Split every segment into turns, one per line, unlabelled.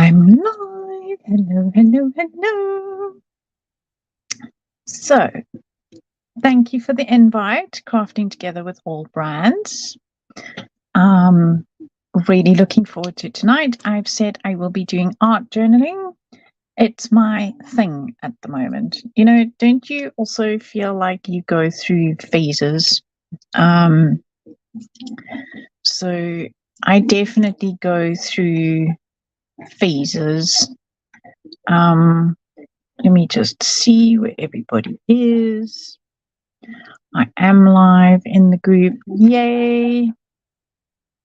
I'm live. Hello, hello, hello. So, thank you for the invite, Crafting Together with All Brands. Really looking forward to tonight. I've said I will be doing art journaling. It's my thing at the moment. You know, don't you also feel like you go through phases? So I definitely go through phases. Let me just see where everybody is. I am live in the group. Yay.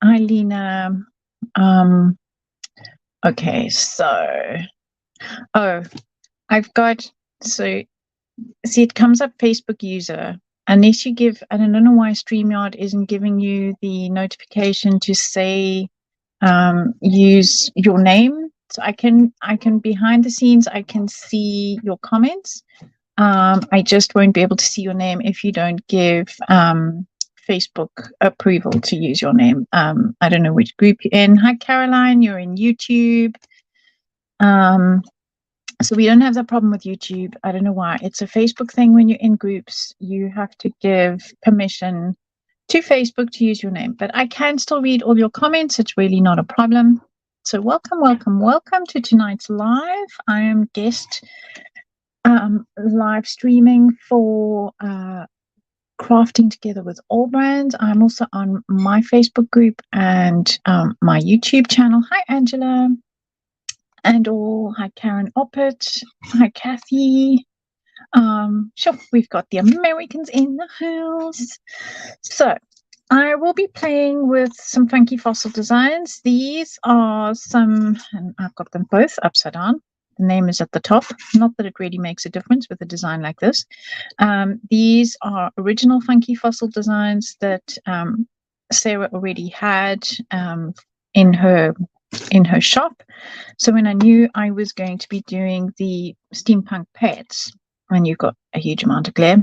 Hi, Lena. Okay, so, I've got, so, see, it comes up Facebook user. Unless you give, I don't know why StreamYard isn't giving you the notification to say, use your name. So I can behind the scenes, I can see your comments. I just won't be able to see your name if you don't give Facebook approval to use your name. I don't know which group you're in. Hi, Caroline, you're in YouTube. So we don't have that problem with YouTube. I don't know why. It's a Facebook thing. When you're in groups, you have to give permission to Facebook to use your name. But I can still read all your comments. It's really not a problem. So welcome, welcome, welcome to tonight's live. I am guest live streaming for Crafting Together with All Brands. I'm also on my Facebook group and my YouTube channel. Hi, Angela. And all. Hi, Karen Oppett. Hi, Kathy. Sure, we've got the Americans in the house. So I will be playing with some funky fossil designs. These are some, and I've got them both upside down. The name is at the top. Not that it really makes a difference with a design like this. These are original funky fossil designs that Sarah already had in her shop. So when I knew I was going to be doing the steampunk pets, and you've got a huge amount of glare.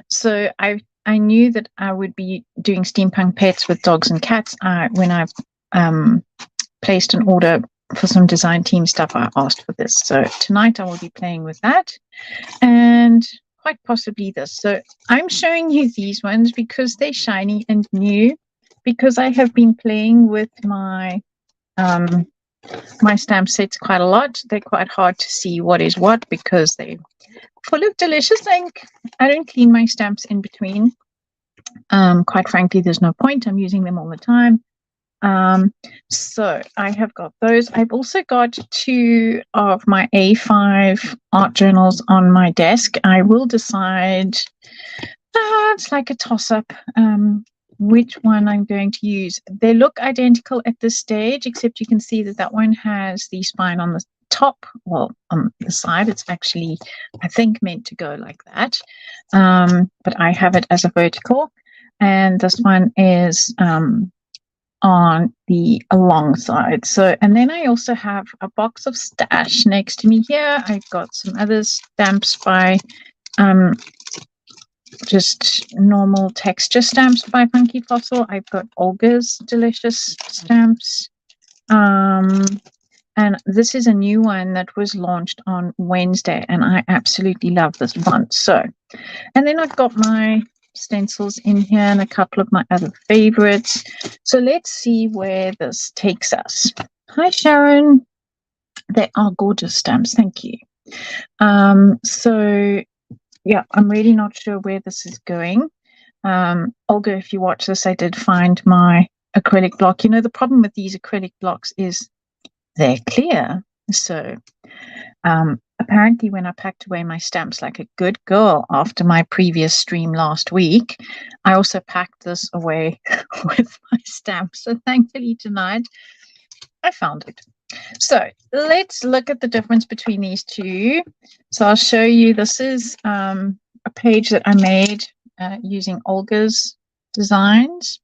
So I knew that I would be doing steampunk pets with dogs and cats. When I placed an order for some design team stuff, I asked for this. So tonight I will be playing with that and quite possibly this. So I'm showing you these ones because they're shiny and new, because I have been playing with my my stamp sets quite a lot. They're quite hard to see what is what because they're full of delicious ink. I don't clean my stamps in between. Quite frankly, there's no point. I'm using them all the time. So I have got those. I've also got 2 of my A5 art journals on my desk. I will decide, it's like a toss-up, which one I'm going to use. They look identical at this stage, except you can see that that one has the spine on the top. Well, on the side, it's actually, I think, meant to go like that. But I have it as a vertical. And this one is on the long side. So, and then I also have a box of stash next to me here. I've got some other stamps by just normal texture stamps by Funky Fossil. I've got Olga's delicious stamps. And this is a new one that was launched on Wednesday, and I absolutely love this one. So, and then I've got my stencils in here and a couple of my other favorites. So let's see where this takes us. Hi, Sharon. They are gorgeous stamps. Thank you. So yeah, I'm really not sure where this is going. Olga, if you watch this, I did find my acrylic block. You know, the problem with these acrylic blocks is they're clear. So apparently when I packed away my stamps like a good girl after my previous stream last week, I also packed this away with my stamps. So thankfully tonight I found it. So let's look at the difference between these two. So I'll show you, this is a page that I made using Olga's designs.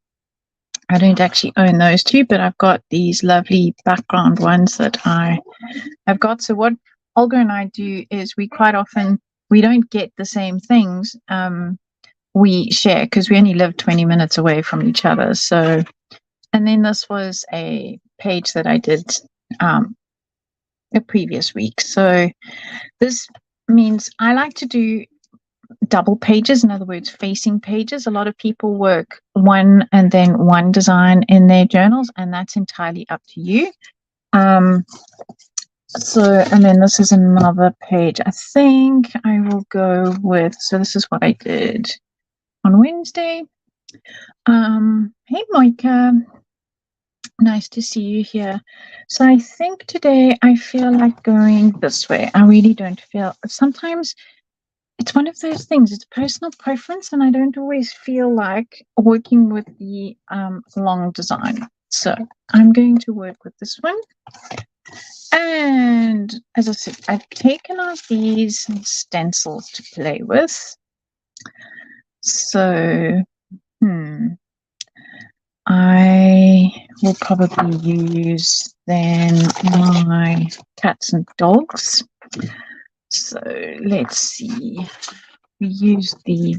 I don't actually own those two, but I've got these lovely background ones that I have got. So what Olga and I do is we quite often, we don't get the same things we share because we only live 20 minutes away from each other. So, and then this was a page that I did the previous week. So this means I like to do double pages, in other words, facing pages. A lot of people work one and then one design in their journals, and that's entirely up to you. So, and then this is another page. I think I will go with, so this is what I did on Wednesday. Hey, Moika. Nice to see you here. So I think today I feel like going this way. I really don't feel, sometimes it's one of those things, it's personal preference, and I don't always feel like working with the long design. So I'm going to work with this one. And as I said, I've taken out these stencils to play with. So, I will probably use then my cats and dogs. So let's see. We use the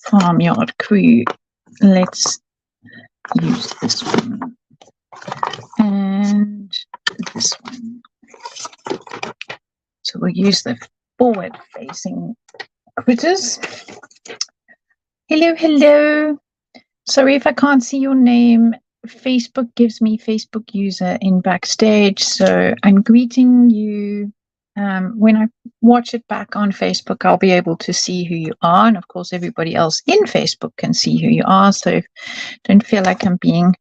farmyard crew. Let's use this one and this one. So we'll use the forward-facing critters. Hello, hello. Sorry if I can't see your name. Facebook gives me Facebook user in Backstage, so I'm greeting you. When I watch it back on Facebook, I'll be able to see who you are, and of course everybody else in Facebook can see who you are, so don't feel like I'm being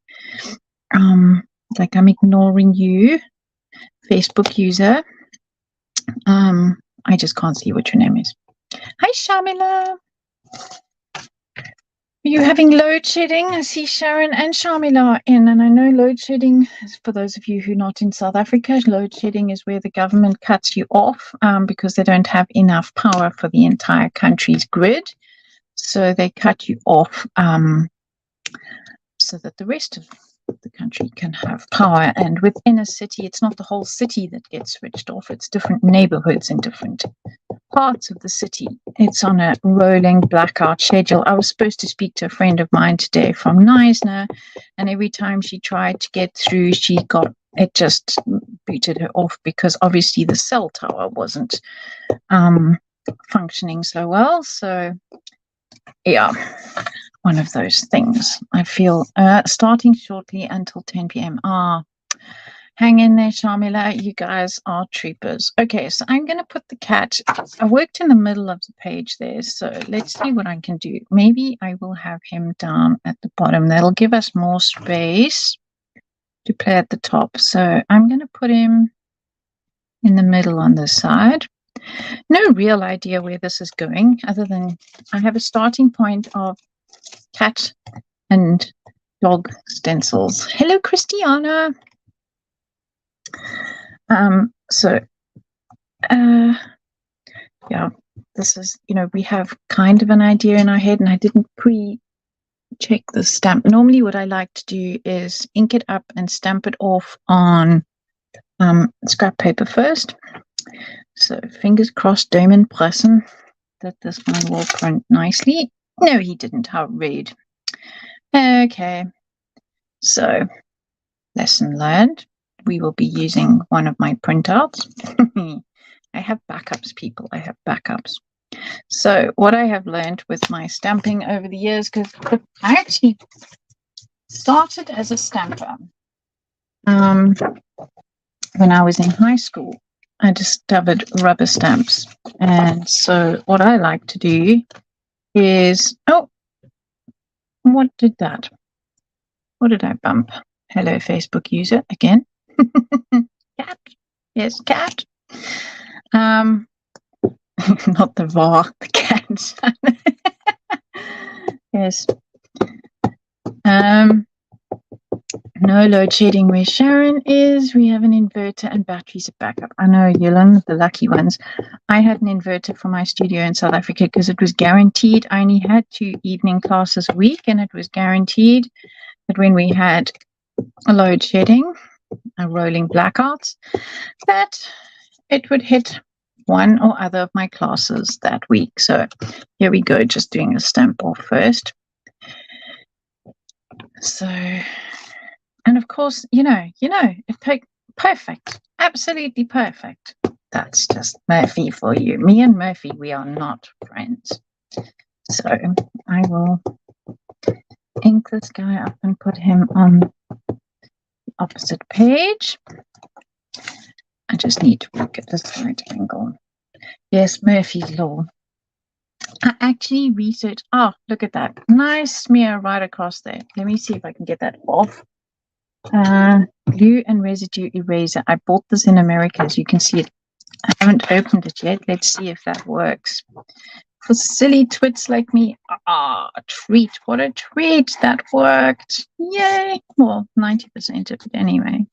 like I'm ignoring you, Facebook user. I just can't see what your name is. Hi, Shamila. Are you having load shedding? I see Sharon and Shamila in, and I know load shedding, for those of you who are not in South Africa, load shedding is where the government cuts you off because they don't have enough power for the entire country's grid. So they cut you off so that the rest of the country can have power. And within a city, it's not the whole city that gets switched off. It's different neighborhoods in different parts of the city. It's on a rolling blackout schedule. I was supposed to speak to a friend of mine today from Neisner, and every time she tried to get through, it just booted her off because obviously the cell tower wasn't functioning so well. So yeah, one of those things. I feel starting shortly until 10 p.m. Hang in there, Shamila. You guys are troopers. Okay, so I'm going to put the cat. I worked in the middle of the page there, so let's see what I can do. Maybe I will have him down at the bottom. That'll give us more space to play at the top. So I'm going to put him in the middle on this side. No real idea where this is going, other than I have a starting point of cat and dog stencils. Hello, Christiana. Yeah, this is, we have kind of an idea in our head, and I didn't pre-check the stamp. Normally what I like to do is ink it up and stamp it off on scrap paper first. So fingers crossed, Damon pressen, that this one will print nicely. No, he didn't. How rude. Okay, so lesson learned. We will be using one of my printouts. I have backups, people. I have backups. So what I have learned with my stamping over the years, because I actually started as a stamper. When I was in high school, I discovered rubber stamps. And so what I like to do is, oh, what did that? What did I bump? Hello, Facebook user again. Cat. Yes, cat. Not the VAR, the cat. Yes. No load shedding where Sharon is. We have an inverter and batteries at backup. I know, Yulin, the lucky ones. I had an inverter for my studio in South Africa because it was guaranteed. I only had 2 evening classes a week, and it was guaranteed that when we had a load shedding, a rolling blackouts, that it would hit one or other of my classes that week. So here we go, just doing a stamp off first. So, and of course, it perfect, absolutely perfect. That's just Murphy for you. Me and Murphy, we are not friends. So I will ink this guy up and put him on the opposite page. I just need to look at this right angle. Yes, Murphy's Law. I actually researched. Oh, look at that. Nice smear right across there. Let me see if I can get that off. Glue and residue eraser. I bought this in America, as you can see it. I haven't opened it yet. Let's see if that works. For silly twits like me, a treat. What a treat. That worked. Yay. Well, 90% of it anyway.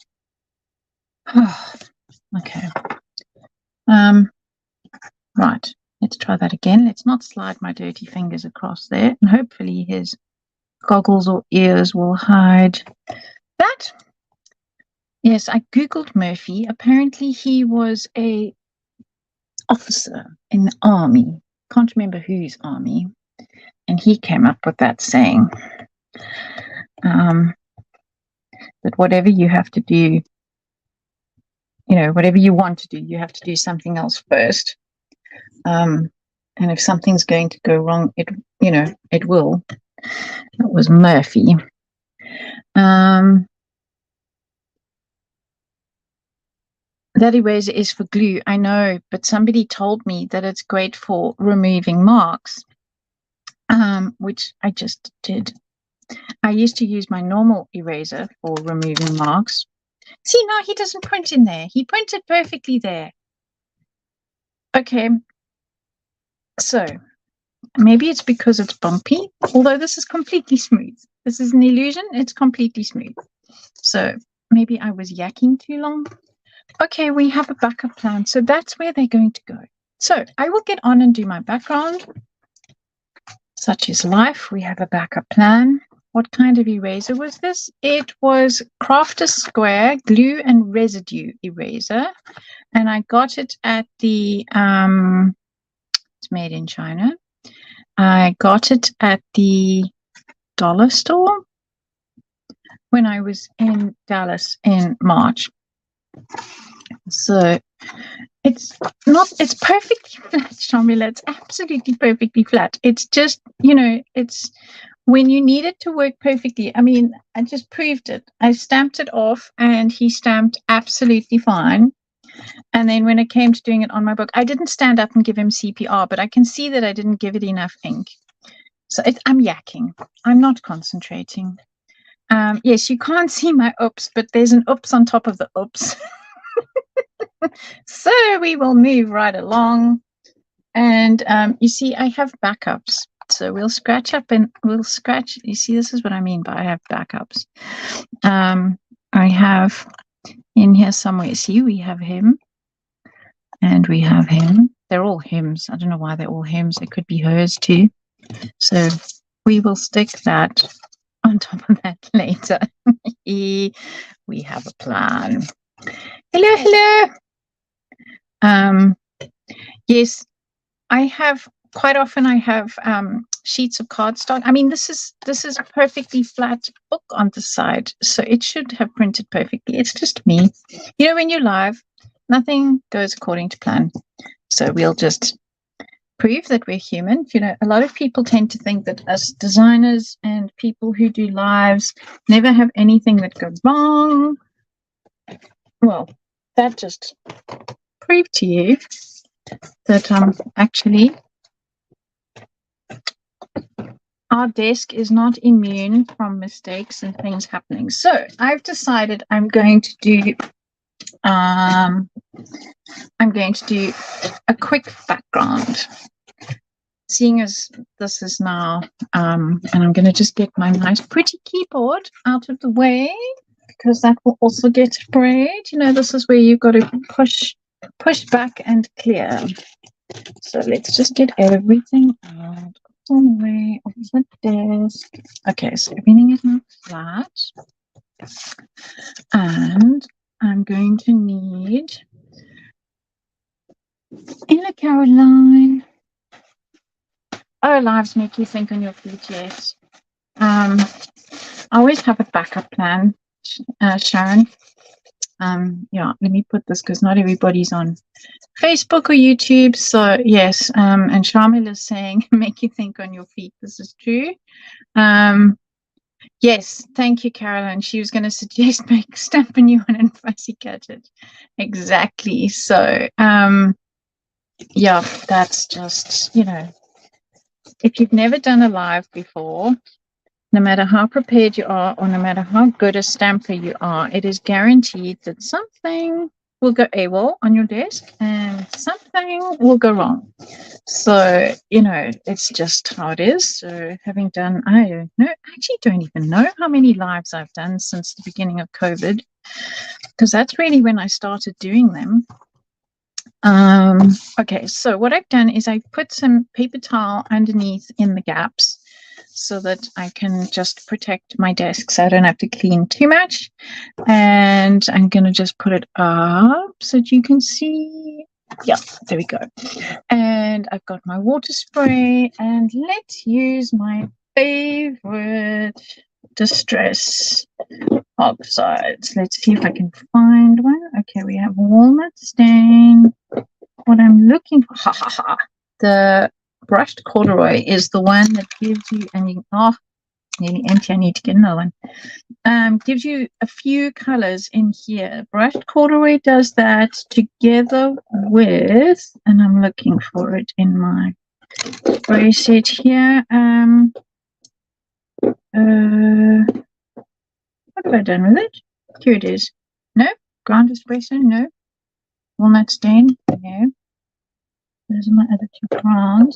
Okay. Right. Let's try that again. Let's not slide my dirty fingers across there. And hopefully his goggles or ears will hide that. Yes, I Googled Murphy. Apparently he was a officer in the army. Can't remember whose army. And he came up with that saying that whatever you have to do, whatever you want to do, you have to do something else first. And if something's going to go wrong, it will. That was Murphy. That eraser is for glue, I know, but somebody told me that it's great for removing marks, which I just did. I used to use my normal eraser for removing marks. See, now he doesn't print in there. He printed perfectly there. Okay. So maybe it's because it's bumpy, although this is completely smooth. This is an illusion. It's completely smooth. So maybe I was yakking too long. Okay, we have a backup plan. So that's where they're going to go. So I will get on and do my background. Such is life. We have a backup plan. What kind of eraser was this? It was Crafter Square Glue and Residue Eraser. And I got it at the, it's made in China. I got it at the dollar store when I was in Dallas in March. So it's perfectly flat, Shamila. It's absolutely perfectly flat. It's just, it's when you need it to work perfectly. I mean, I just proved it. I stamped it off and he stamped absolutely fine. And then when it came to doing it on my book, I didn't stand up and give him CPR, but I can see that I didn't give it enough ink. So I'm yakking. I'm not concentrating. Yes, you can't see my oops, but there's an oops on top of the oops. So we will move right along. And you see, I have backups. So we'll scratch up and we'll scratch. You see, this is what I mean by I have backups. I have in here somewhere, see, we have him and we have him. They're all hymns. I don't know why they're all hymns. They could be hers too. So we will stick that on top of that later. We have a plan. Hello. Yes, I have quite often I have sheets of cardstock. I mean, this is a perfectly flat book on the side, so it should have printed perfectly. It's just me. When you're live, nothing goes according to plan. So we'll just prove that we're human. A lot of people tend to think that us designers and people who do lives never have anything that goes wrong. Well, that just proved to you that actually our desk is not immune from mistakes and things happening. So I've decided I'm going to do a quick background, seeing as this is now, and I'm going to just get my nice pretty keyboard out of the way because that will also get sprayed. This is where you've got to push back and clear. So let's just get everything out of the way of the desk. Okay, so everything is now flat. And I'm going to need Ella Caroline. Oh, lives make you think on your feet, yes. I always have a backup plan, Sharon. Yeah, let me put this because not everybody's on Facebook or YouTube. So yes, and Shamil is saying, make you think on your feet. This is true. Yes, thank you, Caroline. She was going to suggest make stamp a new one and fussy cut it. Exactly. So, yeah, that's just, if you've never done a live before, no matter how prepared you are or no matter how good a stamper you are, it is guaranteed that something will go AWOL on your desk and something will go wrong. So, it's just how it is. So having done, I actually don't even know how many lives I've done since the beginning of COVID, because that's really when I started doing them. Okay, so what I've done is I put some paper towel underneath in the gaps so that I can just protect my desk so I don't have to clean too much. And I'm going to just put it up so that you can see. Yeah, there we go. And I've got my water spray, and let's use my favorite distress oxides. Let's see if I can find one. Okay, we have walnut stain. What I'm looking for, the brushed corduroy is the one that gives you, and you, nearly empty, I need to get another one. Gives you a few colors in here. Brushed corduroy does that together with, and I'm looking for it in my spray set here. What have I done with it? Here it is. No, ground espresso, no. Walnut stain, no. Those are my other two browns.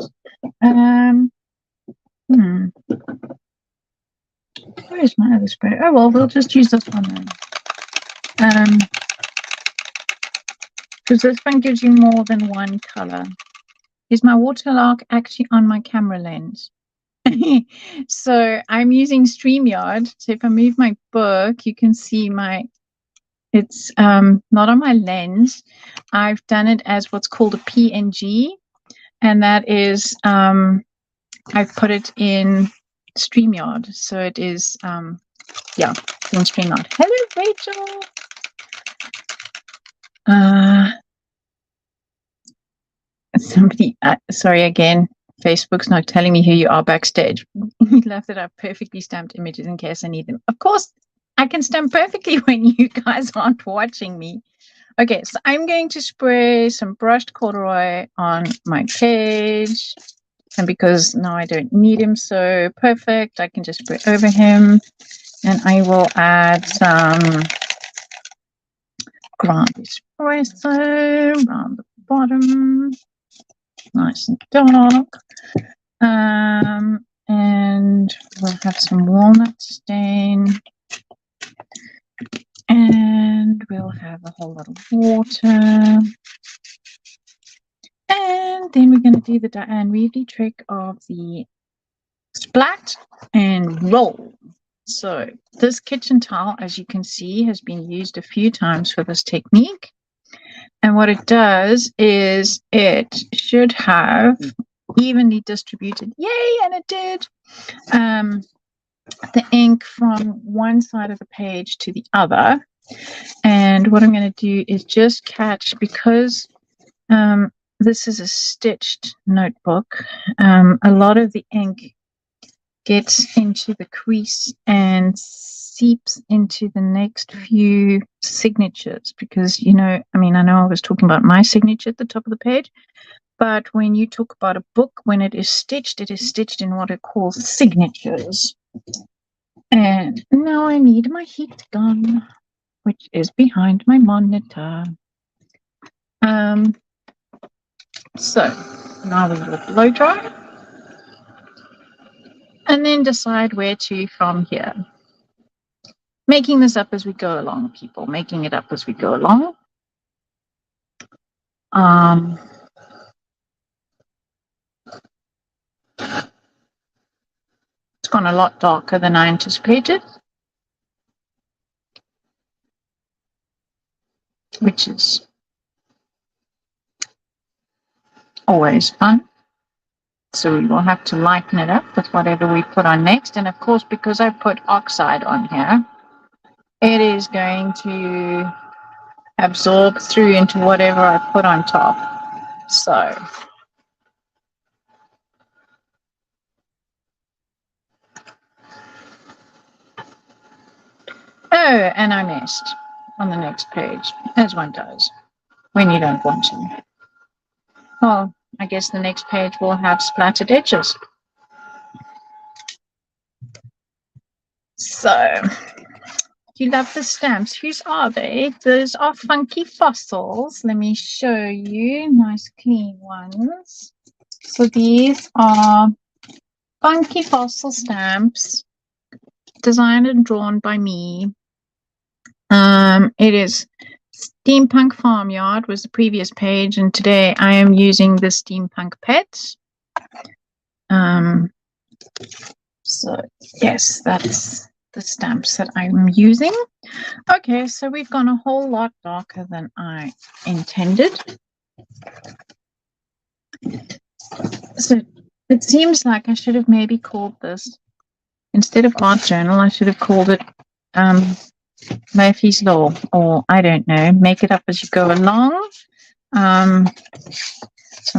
Where is my other spray? Oh well, we'll just use this one then. Because this one gives you more than one color. Is my watermark actually on my camera lens? So I'm using StreamYard. So if I move my book, you can see it's not on my lens. I've done it as what's called a PNG. And that is, I've put it in StreamYard. So it is, yeah, in StreamYard. Hello, Rachel. Somebody, sorry again, Facebook's not telling me who you are backstage. You love that I've perfectly stamped images in case I need them. Of course, I can stamp perfectly when you guys aren't watching me. Okay, so I'm going to spray some brushed corduroy on my page. And because now I don't need him so perfect, I can just spray over him. And I will add some ground espresso around the bottom. Nice and dark. And we'll have some walnut stain. And we'll have a whole lot of water. And then we're going to do the Diane Reevely trick of the splat and roll. So this kitchen towel, as you can see, has been used a few times for this technique. And what it does is it should have evenly distributed, yay, and it did, the ink from one side of the page to the other. And what I'm going to do is just catch, because this is a stitched notebook, a lot of the ink gets into the crease and seeps into the next few signatures, because I know I was talking about my signature at the top of the page, but when you talk about a book, when it is stitched in what it calls signatures. And now I need my heat gun, which is behind my monitor. So now we will blow dry and then decide where to from here. Making this up as we go along, people, making it up as we go along. It's gone a lot darker than I anticipated, which is always fun. So we will have to lighten it up with whatever we put on next. And of course, because I put oxide on here, it is going to absorb through into whatever I put on top. So oh, and I missed on the next page, as one does when you don't want to. Well, I guess the next page will have splattered edges. So, you love the stamps. Whose are they? Those are funky fossils. Let me show you. Nice clean ones. So these are funky fossil stamps designed and drawn by me. It is Steampunk Farmyard was the previous page, and today I am using the Steampunk Pets. So yes, that's the stamps that I'm using. Okay, so we've gone a whole lot darker than I intended. So it seems like I should have maybe called this, instead of art journal, I should have called it Murphy's Law, or I don't know, make it up as you go along. So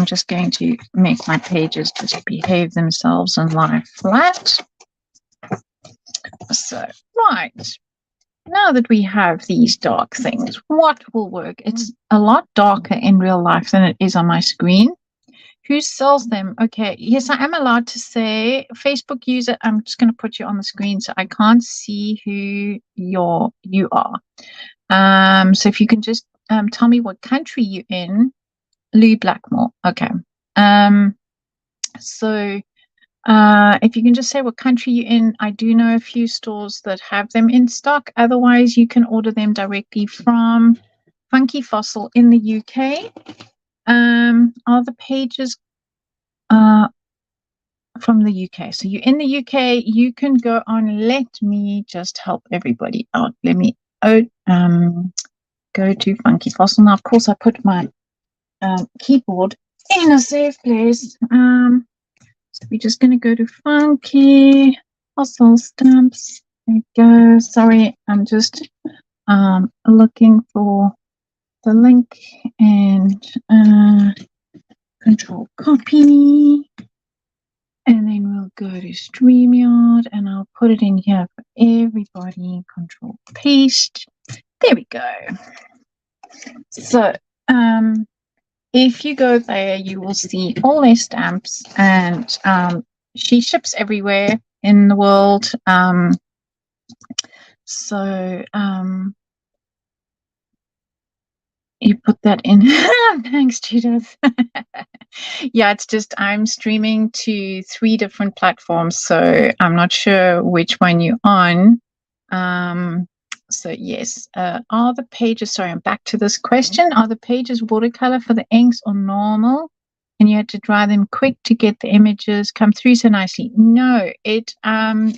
I'm just going to make my pages just behave themselves and lie flat. So, right. Now that we have these dark things, what will work? It's a lot darker in real life than it is on my screen. Who sells them? Okay, yes, I am allowed to say Facebook user. I'm just going to put you on the screen so I can't see who you are. So if you can just tell me what country you're in. Lou Blackmore. Okay. So if you can just say what country you're in, I do know a few stores that have them in stock. Otherwise, you can order them directly from Funky Fossil in the UK. Are the pages from the UK? So you're in the UK, you can go on. Let me just help everybody out. Let me go to Funky Fossil. Now, of course, I put my keyboard in a safe place. So we're just going to go to Funky Fossil Stamps. There we go. Sorry, I'm just looking for the link and control copy. And then we'll go to StreamYard and I'll put it in here for everybody. Control paste. There we go. So, if you go there, you will see all their stamps, and she ships everywhere in the world. So you put that in. Thanks, Judith. Yeah, it's just I'm streaming to 3 different platforms, so I'm not sure which one you're on. So yes, are the pages, sorry, I'm back to this question. Are the pages watercolor for the inks or normal? And you had to dry them quick to get the images come through so nicely? No, it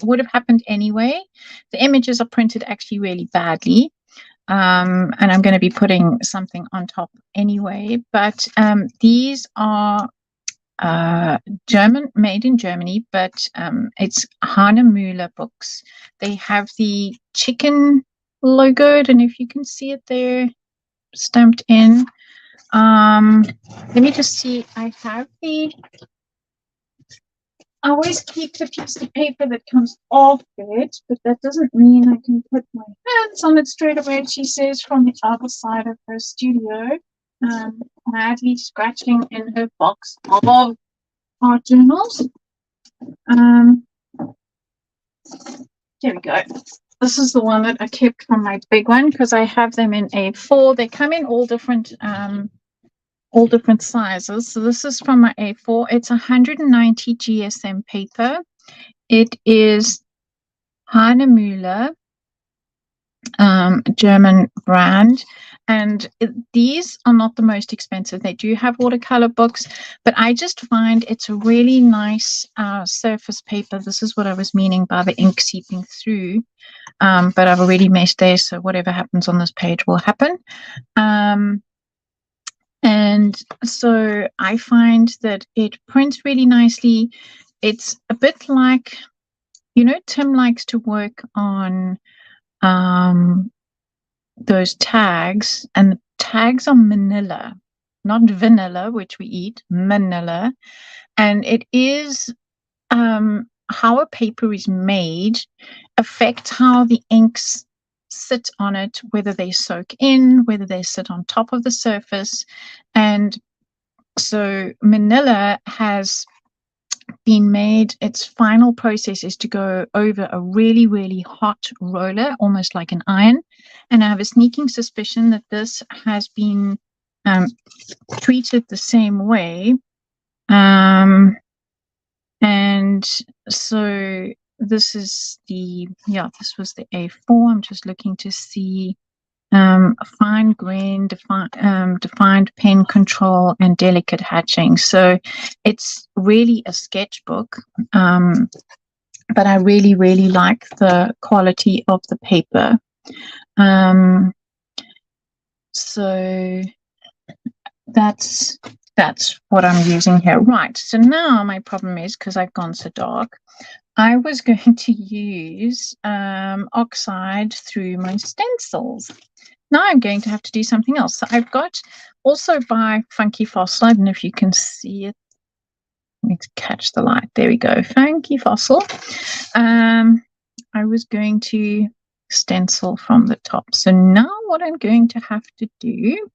would have happened anyway. The images are printed actually really badly. And I'm going to be putting something on top anyway. But these are made in Germany, but it's Hahnemühle books. They have the chicken logo. I don't know if you can see it there stamped in. Let me just see. I always keep the piece of paper that comes off it, but that doesn't mean I can put my hands on it straight away. She says from the other side of her studio, madly scratching in her box of art journals. There we go. This is the one that I kept from my big one because I have them in A4. They come in all different sizes. So this is from my A4. It's 190 GSM paper. It is Hahnemühle, German brand. And these are not the most expensive. They do have watercolor books, but I just find it's a really nice surface paper. This is what I was meaning by the ink seeping through. But I've already messed there, so whatever happens on this page will happen. And so I find that it prints really nicely. It's a bit like, Tim likes to work on those tags, and the tags are manila, not vanilla, which we eat, manila. And it is how a paper is made affects how the inks sit on it, whether they soak in, whether they sit on top of the surface. And so manila has been made, its final process is to go over a really, really hot roller, almost like an iron. And I have a sneaking suspicion that this has been treated the same way. And so this is this was the A4. I'm just looking to see fine grain, defined pen control, and delicate hatching. So it's really a sketchbook, but I really, really like the quality of the paper. So that's what I'm using here. Right, so now my problem is, because I've gone so dark, I was going to use oxide through my stencils. Now I'm going to have to do something else. So I've got also by Funky Fossil, I don't know if you can see it. I need to catch the light. There we go. Funky Fossil. I was going to stencil from the top. So now what I'm going to have to do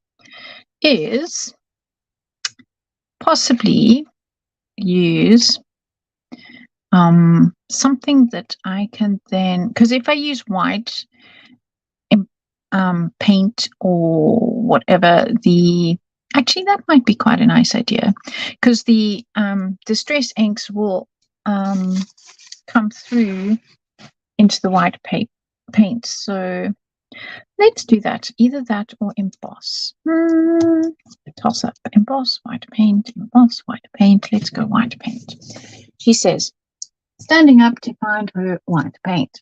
is possibly use something that I can then, because if I use white paint or whatever, actually that might be quite a nice idea, because the distress inks will come through into the white paint. So let's do that, either that or emboss. Toss up emboss, white paint, emboss, white paint. Let's go white paint. She says, standing up to find her white paint.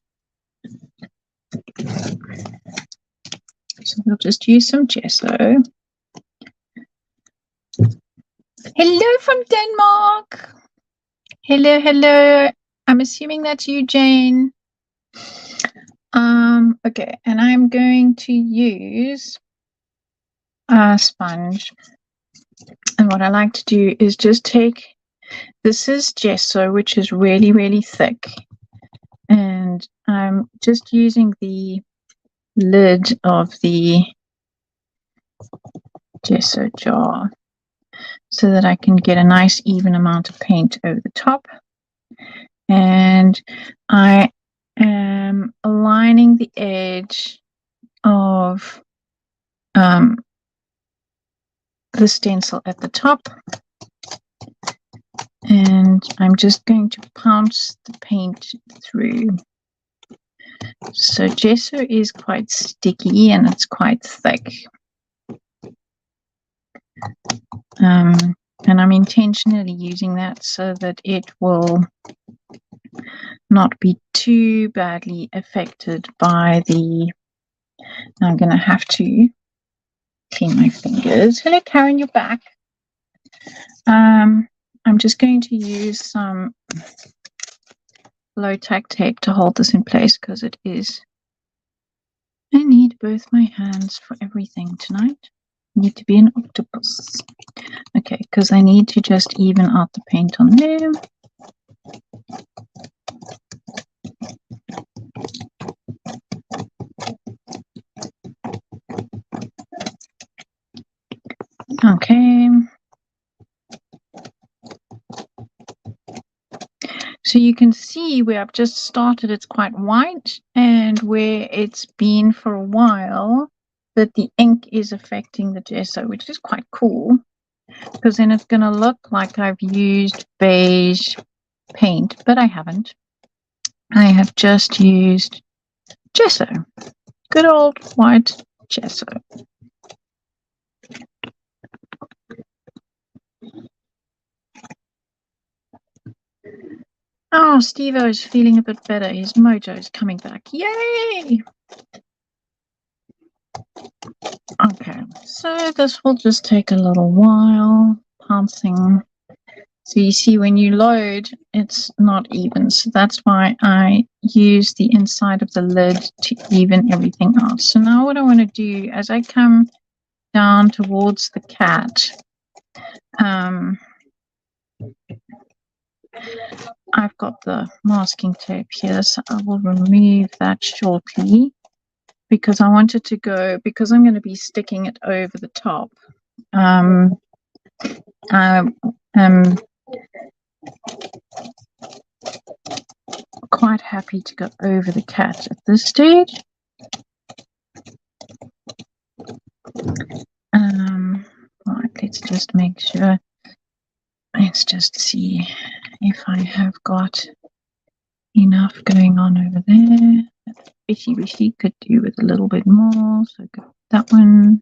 So we'll just use some gesso. Hello from Denmark. Hello, hello. I'm assuming that's you, Jane. Okay, and I'm going to use a sponge. And what I like to do is just take, this is gesso, which is really, really thick. And I'm just using the lid of the gesso jar so that I can get a nice even amount of paint over the top. And I am aligning the edge of the stencil at the top, and I'm just going to pounce the paint through. So gesso is quite sticky and it's quite thick, and I'm intentionally using that so that it will not be too badly affected by the, I'm going to have to clean my fingers. Hello, Karen, you're back. I'm just going to use some low tack tape to hold this in place, because it is, I need both my hands for everything tonight. I need to be an octopus. Okay, because I need to just even out the paint on there. Okay. So you can see where I've just started, it's quite white, and where it's been for a while, that the ink is affecting the gesso, which is quite cool, because then it's going to look like I've used beige paint, but I haven't. I have just used gesso, good old white gesso. Oh, Steve-O is feeling a bit better. His mojo is coming back. Yay! Okay, so this will just take a little while pouncing. So you see when you load, it's not even. So that's why I use the inside of the lid to even everything out. So now what I want to do as I come down towards the cat, I've got the masking tape here, so I will remove that shortly because I wanted to go, because I'm going to be sticking it over the top. I'm quite happy to go over the cat at this stage. Right, let's just make sure. Let's just see if I have got enough going on over there. Fishy could do with a little bit more, so go that one.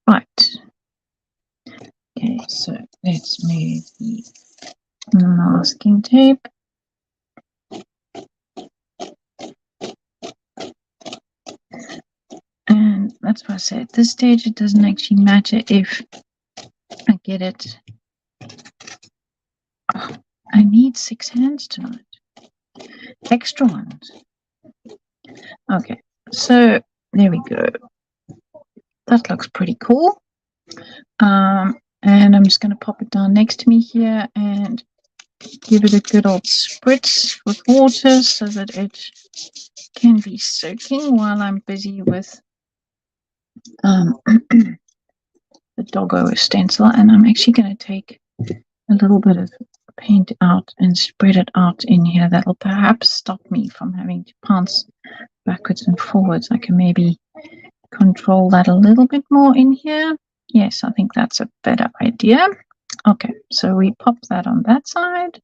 Right. Okay, so let's move the masking tape. And that's what I said. At this stage, it doesn't actually matter if I get it. Oh, I need 6 hands tonight. Extra ones. Okay, so there we go. That looks pretty cool. And I'm just going to pop it down next to me here and give it a good old spritz with water so that it can be soaking while I'm busy with the doggo stencil. And I'm actually going to take a little bit of paint out and spread it out in here. That'll perhaps stop me from having to pounce backwards and forwards. I can maybe control that a little bit more in here. Yes, I think that's a better idea. Okay, so we pop that on that side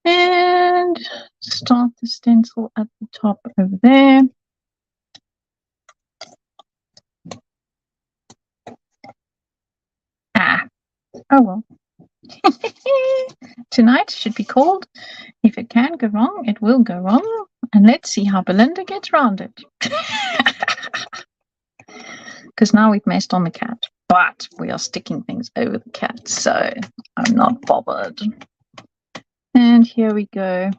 and start the stencil at the top over there. Oh well. Tonight should be called If It Can Go Wrong, It Will Go Wrong. And let's see how Belinda gets round it. Because now we've messed on the cat. But we are sticking things over the cat, so I'm not bothered. And here we go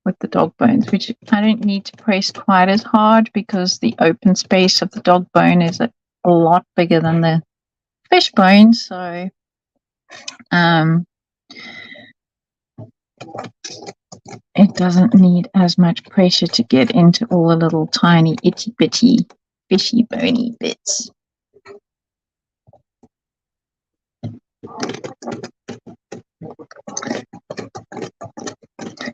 with the dog bones, which I don't need to press quite as hard because the open space of the dog bone is a lot bigger than the fish bone, so it doesn't need as much pressure to get into all the little tiny itty bitty fishy bony bits.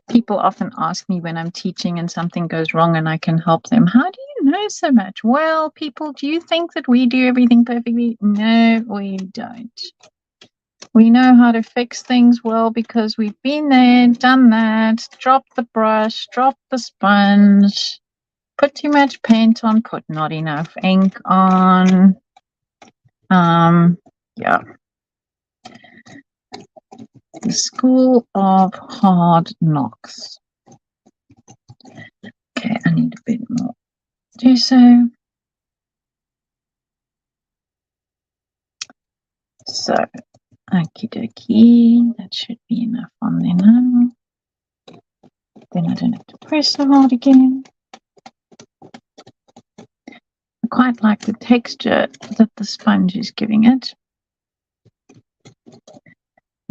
People often ask me when I'm teaching and something goes wrong and I can help them, how do you know so much? Well, people, do you think that we do everything perfectly? No, we don't. We know how to fix things well because we've been there, done that, dropped the brush, dropped the sponge, put too much paint on, put not enough ink on. Yeah. The School of Hard Knocks. Okay, I need a bit more. Do so. So, okie dokie, that should be enough on there now. Then I don't have to press so hard again. I quite like the texture that the sponge is giving it.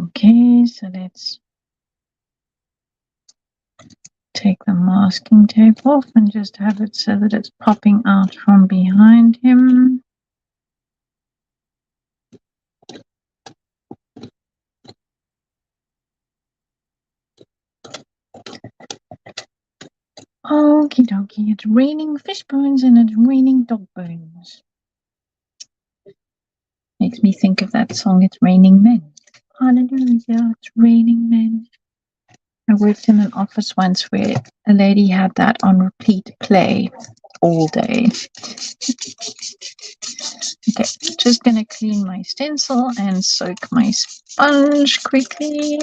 Okay, so let's take the masking tape off and just have it so that it's popping out from behind him. Okie dokie, it's raining fish bones and it's raining dog bones. Makes me think of that song, It's Raining Men. Hallelujah, it's raining men. I worked in an office once where a lady had that on repeat play all day. Okay, just going to clean my stencil and soak my sponge quickly.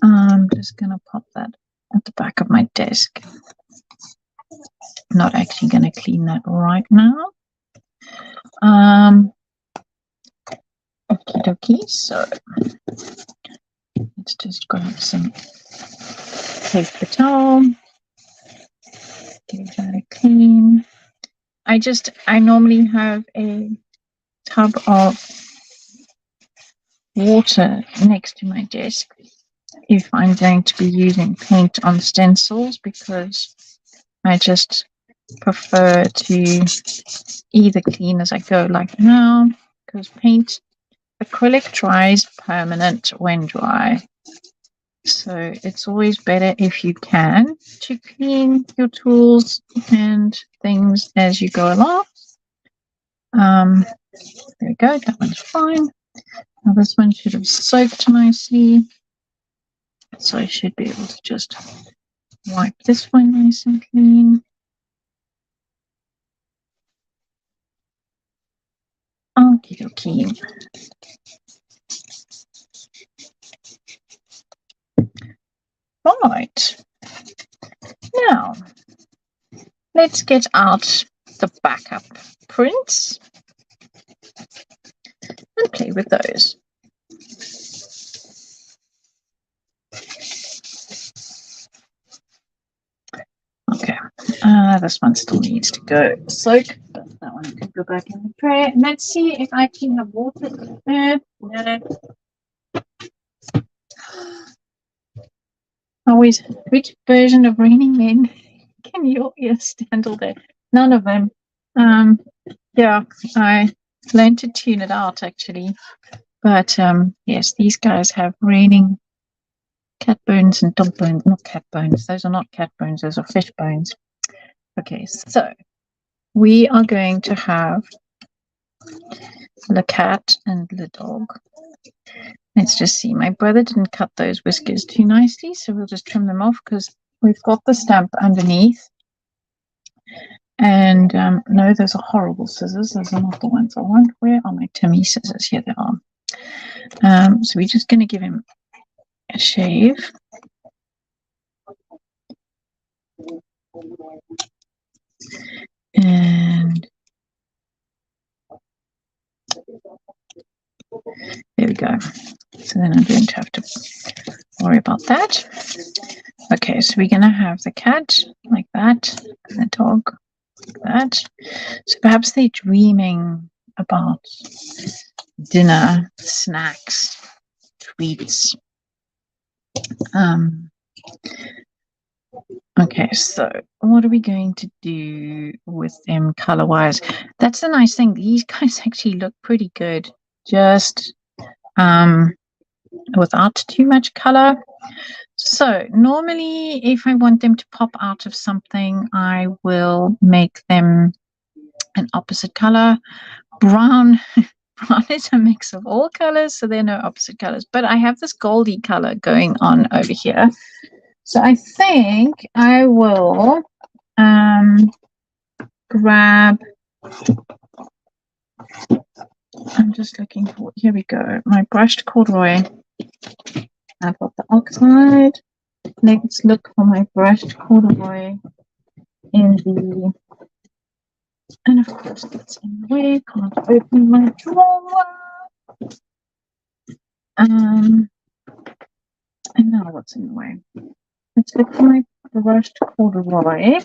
I'm just going to pop that at the back of my desk. Not actually going to clean that right now. Okie dokie, so let's just grab some paper towel, get that clean. I normally have a tub of water next to my desk if I'm going to be using paint on stencils, because I just prefer to either clean as I go like now, because acrylic dries permanent when dry. So it's always better if you can to clean your tools and things as you go along. There we go, that one's fine. Now this one should have soaked nicely. So I should be able to just wipe this one nice and clean. Okie dokie. Right. Now, let's get out the backup prints and play with those. Okay, this one still needs to go soak, but that one can go back in the tray. And let's see if I can have water there. No. Always, which version of Raining Men can your ears handle there? None of them. Yeah, I learned to tune it out actually. But yes, these guys have raining cat bones and dog bones, not cat bones. Those are not cat bones, those are fish bones. Okay, so we are going to have the cat and the dog. Let's just see. My brother didn't cut those whiskers too nicely, so we'll just trim them off because we've got the stamp underneath. And no, those are horrible scissors. Those are not the ones I want. Where are my Timmy scissors? Here they are. So we're just going to give him a shave. And there we go. So then I don't have to worry about that. Okay, so we're going to have the cat like that and the dog like that. So perhaps they're dreaming about dinner, snacks, treats. Okay, so what are we going to do with them color-wise? That's the nice thing. These guys actually look pretty good, just without too much color. So normally, if I want them to pop out of something, I will make them an opposite color. Brown is a mix of all colors, so there are no opposite colors. But I have this goldy color going on over here. So I think I will grab, I'm just looking for, here we go, my brushed corduroy. I've got the oxide. Let's look for my brushed corduroy in the, and of course that's in the way, can't open my drawer. And now what's in the way? Let's look for my brushed corduroy.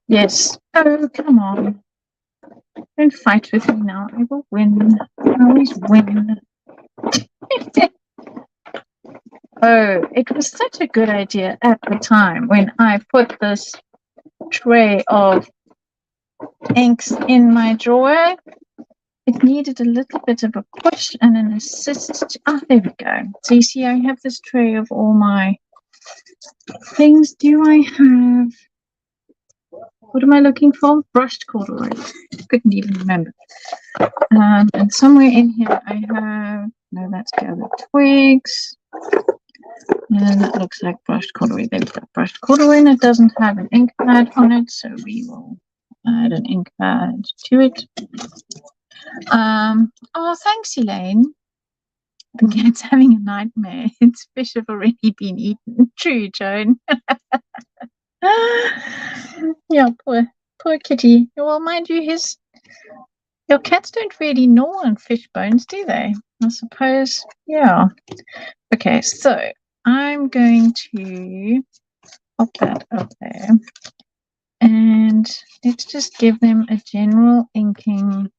Yes. Oh, come on. Don't fight with me now. I will win. I always win. Oh, it was such a good idea at the time when I put this tray of inks in my drawer. It needed a little bit of a push and an assist. Ah, there we go. So you see, I have this tray of all my things. Do I have, what am I looking for? Brushed corduroy. Couldn't even remember. And somewhere in here I have, no, that's gathered twigs. And that looks like brushed corduroy. There we go, brushed corduroy, and it doesn't have an ink pad on it, so we will add an ink pad to it. Oh, thanks, Elaine. The cat's having a nightmare. Its fish have already been eaten. True, Joan. Yeah, poor kitty. Well, mind you, your cats don't really gnaw on fish bones, do they? I suppose, yeah. Okay, so I'm going to pop that up there. And let's just give them a general inking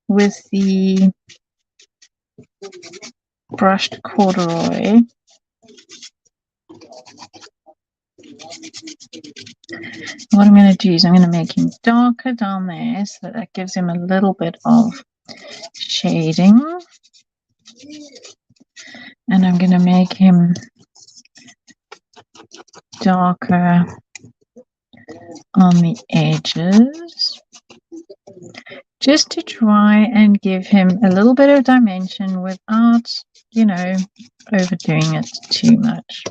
with the brushed corduroy. What I'm going to do is I'm going to make him darker down there so that gives him a little bit of shading. And I'm going to make him darker on the edges, just to try and give him a little bit of dimension without, overdoing it too much.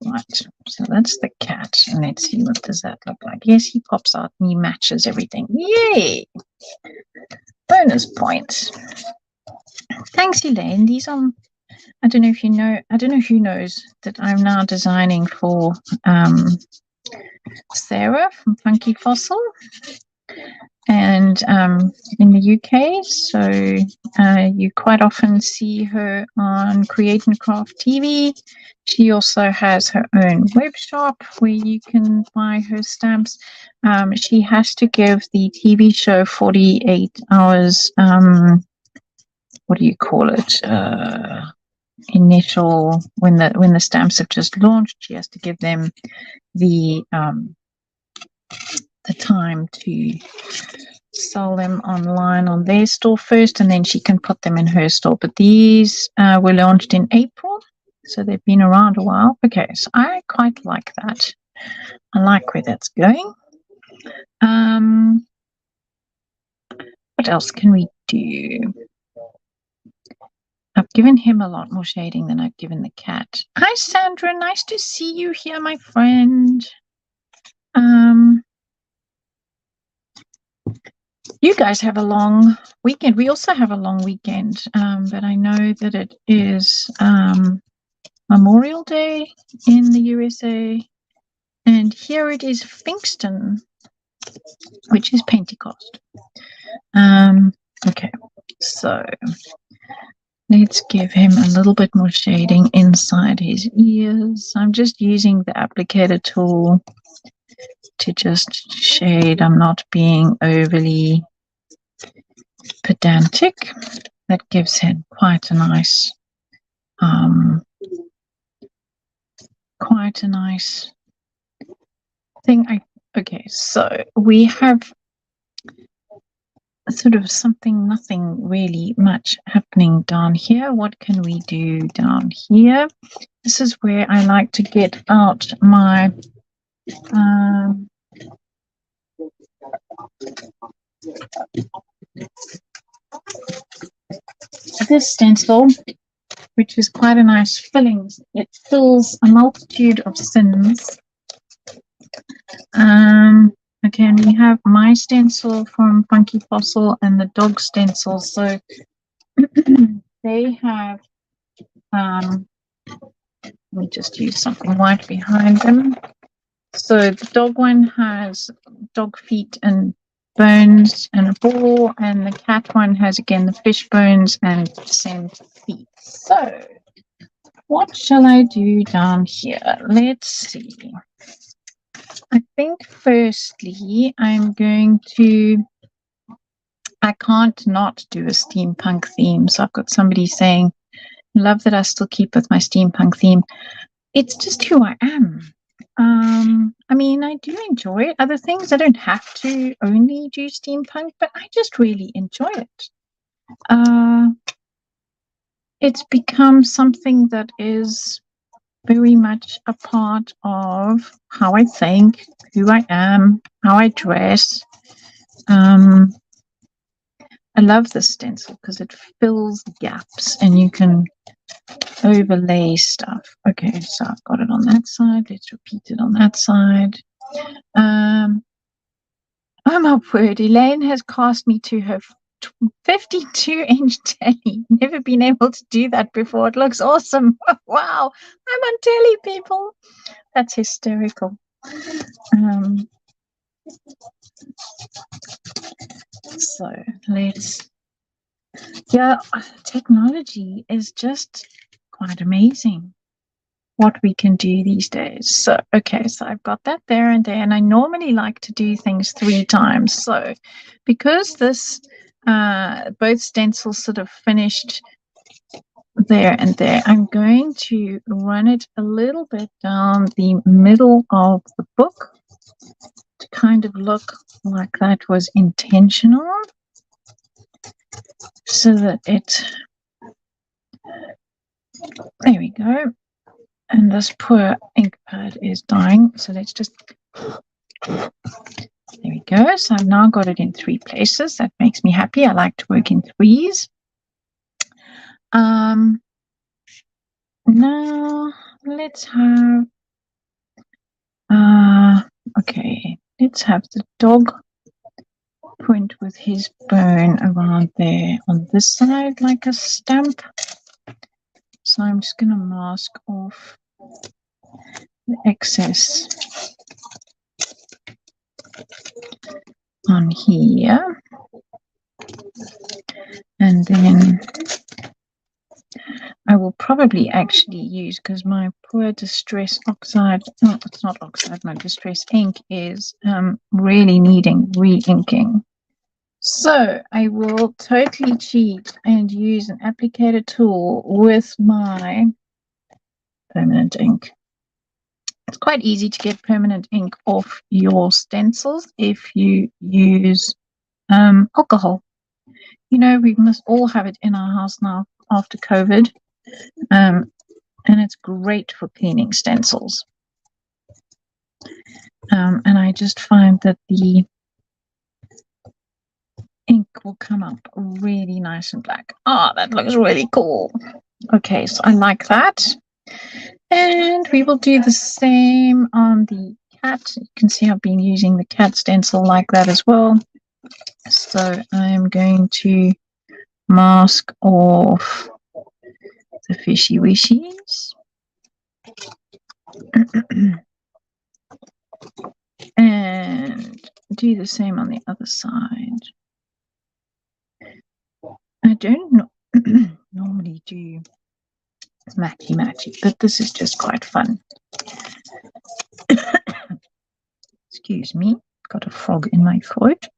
Right, so that's the cat, and let's see, what does that look like? Yes, he pops out and he matches everything. Yay! Bonus points. Thanks, Elaine. These are, I don't know who knows that I'm now designing for Sarah from Funky Fossil, and in the UK, so you quite often see her on Create and Craft TV. She also has her own web shop where you can buy her stamps. She has to give the TV show 48 hours, what do you call it, initial, when the stamps have just launched, she has to give them the time to sell them online on their store first, and then she can put them in her store. But these were launched in April, so they've been around a while. Okay, so I quite like that. I like where that's going. What else can we do? I've given him a lot more shading than I've given the cat. Hi, Sandra. Nice to see you here, my friend. You guys have a long weekend. We also have a long weekend, but I know that it is Memorial Day in the USA, and here it is Pfingsten, which is Pentecost. Okay, so let's give him a little bit more shading inside his ears. I'm just using the applicator tool to just shade. I'm not being overly pedantic. That gives him quite a nice thing. Okay, so we have sort of nothing really much happening down here. What can we do down here? This is where I like to get out my this stencil, which is quite a nice filling. It fills a multitude of sins. Okay, and we have my stencil from Funky Fossil and the dog stencil. So they have, let me just use something white behind them. So the dog one has dog feet and bones and a ball, and the cat one has, again, the fish bones and sand feet. So what shall I do down here? Let's see. I think firstly I'm going to, I can't not do a steampunk theme. So I've got somebody saying, love that I still keep with my steampunk theme. It's just who I am. I mean, I do enjoy other things. I don't have to only do steampunk, but I just really enjoy it. It's become something that is very much a part of how I think, who I am, how I dress. I love this stencil because it fills gaps, and you can overlay stuff. Okay, so I've got it on that side. Let's repeat it on that side. Oh my word, Elaine has cast me to her 52-inch telly. Never been able to do that before. It looks awesome. Wow, I'm on telly, people. That's hysterical. So let's, yeah, technology is just quite amazing what we can do these days. So, okay, so I've got that there and there, and I normally like to do things 3 times. So because this, both stencils sort of finished there and there, I'm going to run it a little bit down the middle of the book to kind of look like that was intentional, so that it, there we go. And this poor ink pad is dying, so let's just, there we go. So I've now got it in 3 places. That makes me happy. I like to work in 3s. Now let's have, okay, let's have the dog point with his bone around there on this side like a stamp. So I'm just going to mask off the excess on here. And then I will probably actually use, because my poor Distress Oxide, no, it's not oxide, my Distress ink is really needing re-inking. So I will totally cheat and use an applicator tool with my permanent ink. It's quite easy to get permanent ink off your stencils if you use alcohol. You know, we must all have it in our house now after COVID. And it's great for cleaning stencils. And I just find that the ink will come up really nice and black. Ah, that looks really cool. Okay, so I like that. And we will do the same on the cat. You can see I've been using the cat stencil like that as well. So I'm going to mask off the fishy wishies. And do the same on the other side. I don't normally do matchy, but this is just quite fun. Excuse me, got a frog in my throat.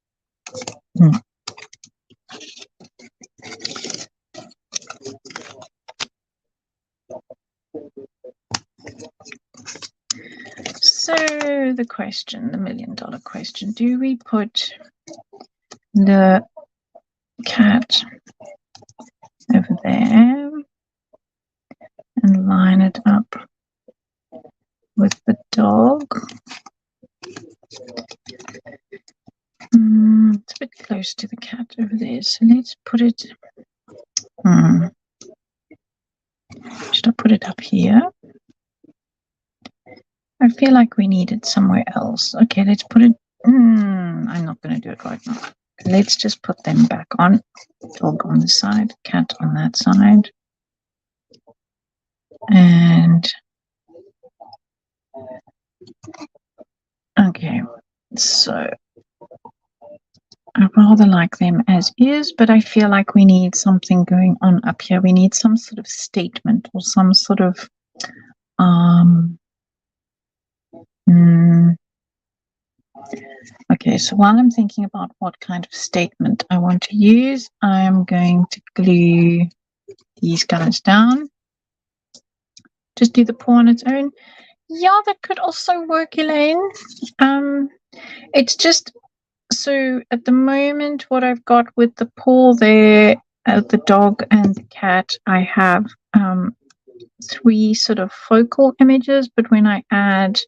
So the question, the $1 million question, do we put the cat over there and line it up with the dog? It's a bit close to the cat over there, so let's put it, should I put it up here? I feel like we need it somewhere else. Okay, let's put it, I'm not going to do it right now. Let's just put them back on. Dog on this side, cat on that side. And okay, so I rather like them as is, but I feel like we need something going on up here. We need some sort of statement or some sort of okay, so while I'm thinking about what kind of statement I want to use, I'm going to glue these guys down. Just do the paw on its own. Yeah, that could also work, Elaine. It's just, so at the moment, what I've got with the paw there, the dog and the cat, I have 3 sort of focal images, but when I add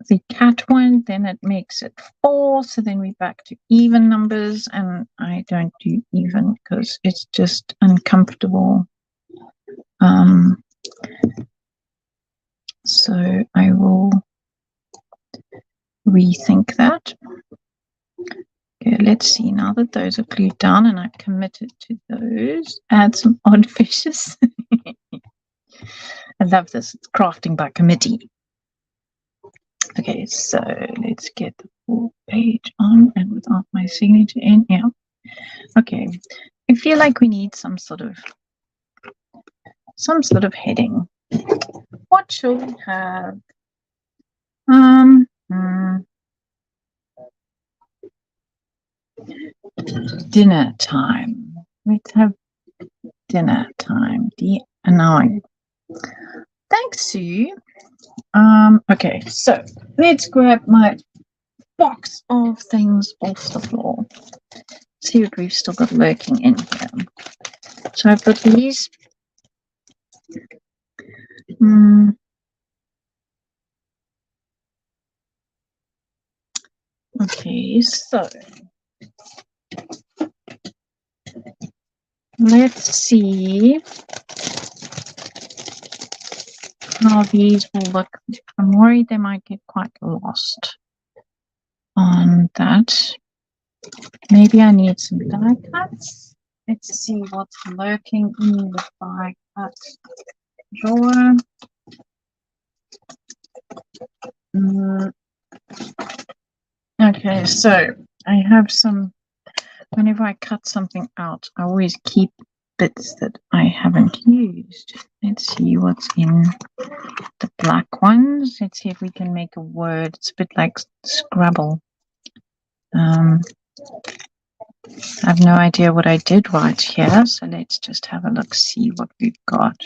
the cat one, then it makes it 4, so then we're back to even numbers, and I don't do even because it's just uncomfortable So I will rethink that. Okay, let's see. Now that those are glued down and I've committed to those, add some odd fishes. I love this. It's crafting by committee. Okay, so let's get the full page on and without my signature in. Yeah. Okay. I feel like we need some sort of heading. What shall we have? Dinner time. Let's have dinner time. D9. Thanks, Sue. Okay, so let's grab my box of things off the floor. See what we've still got lurking in here. So I've got these. Okay, so let's see how these will look. I'm worried they might get quite lost on that. Maybe I need some die cuts. Let's see what's lurking in the die cut drawer. Okay, so I have some. Whenever I cut something out, I always keep bits that I haven't used. Let's see what's in the black ones. Let's see if we can make a word. It's a bit like Scrabble. I have no idea what I did right here, so let's just have a look, see what we've got.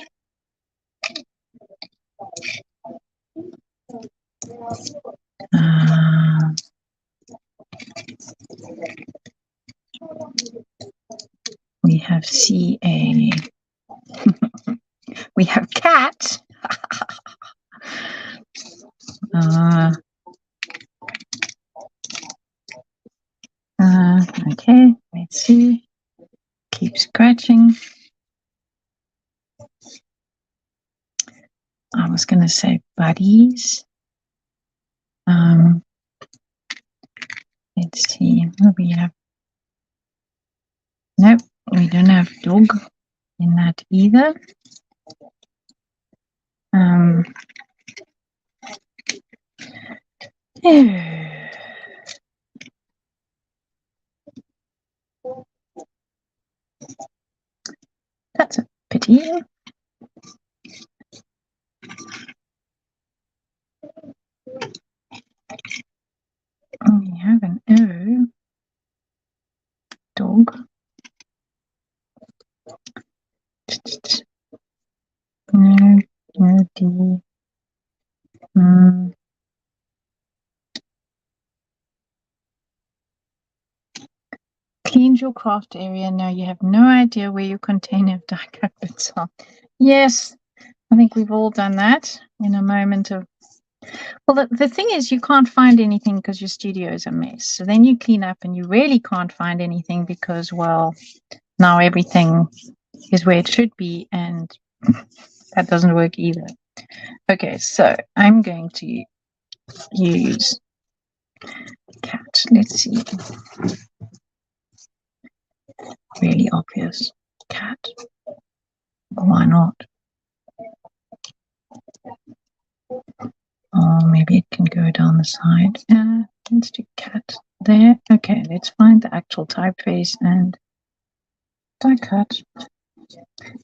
We have CA. We have cat. Okay, let's see. Keep scratching. I was going to say buddies. Let's see what we have. Nope, we don't have dog in that either. That's a pity. We have an O. Dog. No D. Cleanse your craft area. Now you have no idea where your container of die cut bits are. Yes, I think we've all done that in a moment of. Well, the thing is, you can't find anything because your studio is a mess. So then you clean up and you really can't find anything because, well, now everything is where it should be, and that doesn't work either. Okay, so I'm going to use cat. Let's see. Really obvious. Cat. Why not? Or maybe it can go down the side. Let's do cat there. Okay, let's find the actual typeface and die cut.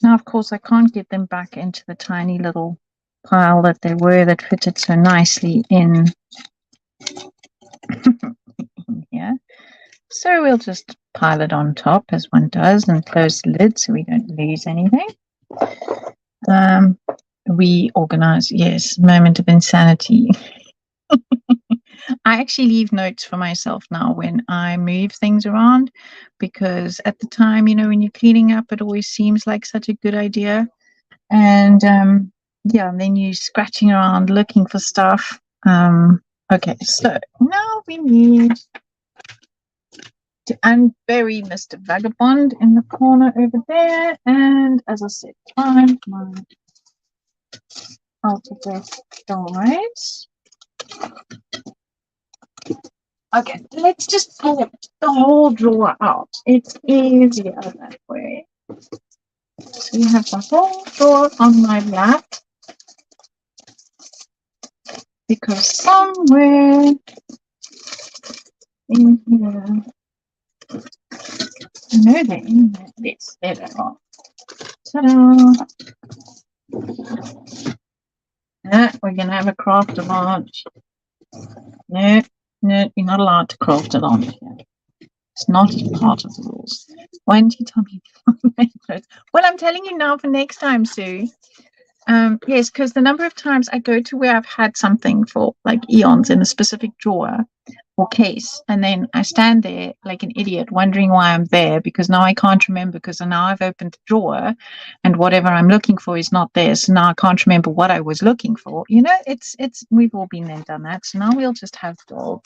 Now, of course, I can't get them back into the tiny little pile that they were that fitted so nicely in here. So we'll just pile it on top as one does and close the lid so we don't lose anything. Reorganize, yes, moment of insanity. I actually leave notes for myself now when I move things around, because at the time, you know, when you're cleaning up, it always seems like such a good idea. And yeah, and then you're scratching around looking for stuff. Okay, so now we need to unbury Mr. Vagabond in the corner over there. And as I said, find my alphabet dies. Okay, let's just pull the whole drawer out. It's easier that way. So you have the whole drawer on my lap, because somewhere in here, I know they're in there. Yes, there they are. Ta-da! We're going to have a craft lunch. No, you're not allowed to craft a lunch here. It's not part of the rules. Why didn't you tell me before I made clothes? Well, I'm telling you now for next time, Sue. Yes, because the number of times I go to where I've had something for like eons in a specific drawer or case, and then I stand there like an idiot wondering why I'm there, because now I can't remember, because now I've opened the drawer and whatever I'm looking for is not there. So now I can't remember what I was looking for. You know, we've all been there and done that. So now we'll just have dog.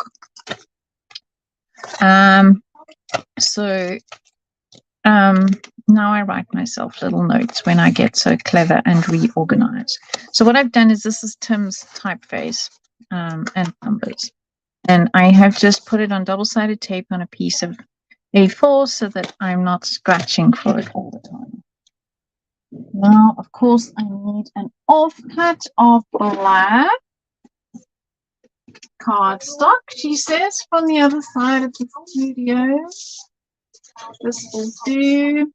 Now I write myself little notes when I get so clever and reorganize. So what I've done is, this is Tim's typeface and numbers. And I have just put it on double-sided tape on a piece of A4 so that I'm not scratching for it all the time. Now, of course, I need an offcut of black cardstock, she says, from the other side of the studio. This will do.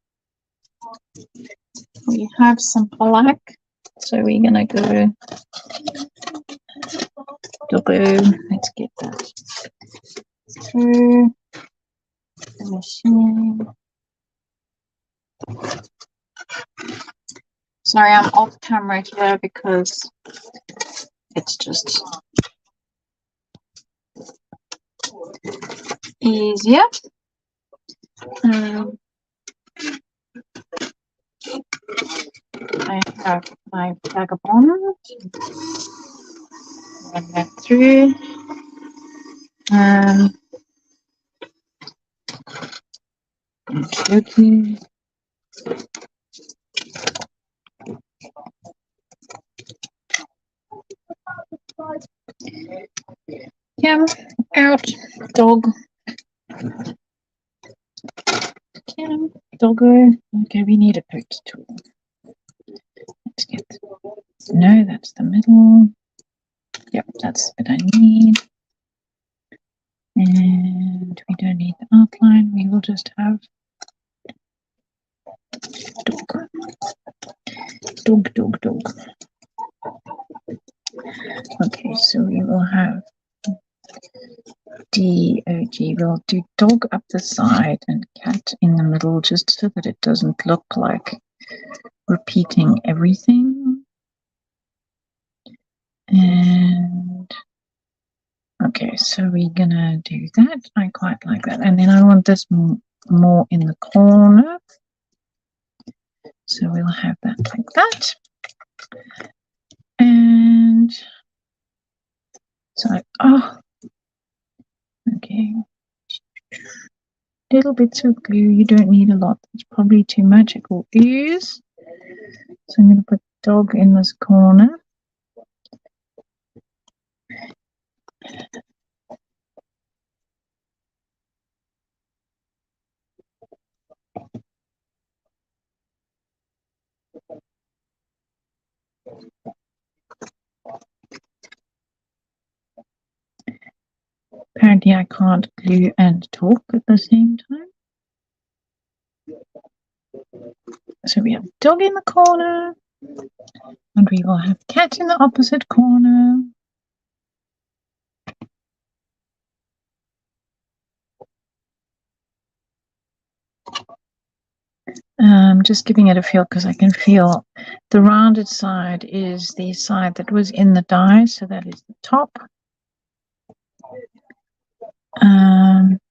We have some black, so we're gonna go. Let's get that through the machine. Sorry, I'm off camera here because it's just easier. I have my vagabond. Run that through. Okay. Cam, out, dog. Cam, doggo. Okay, we need a pokey tool. Let's get. No, that's the middle. Yep, that's what I need. And we don't need the outline. We will just have dog. Dog, dog, dog. Okay, so we will have D-O-G. We'll do dog up the side and cat in the middle, just so that it doesn't look like repeating everything. And okay, so we're gonna do that. I quite like that. And then I want this more in the corner. So we'll have that like that. And so, okay. Little bits of glue. You don't need a lot. It's probably too much. It will ooze. So I'm going to put dog in this corner. Apparently I can't glue and talk at the same time. So we have dog in the corner, and we will have cat in the opposite corner. Just giving it a feel, because I can feel the rounded side is the side that was in the die, so that is the top.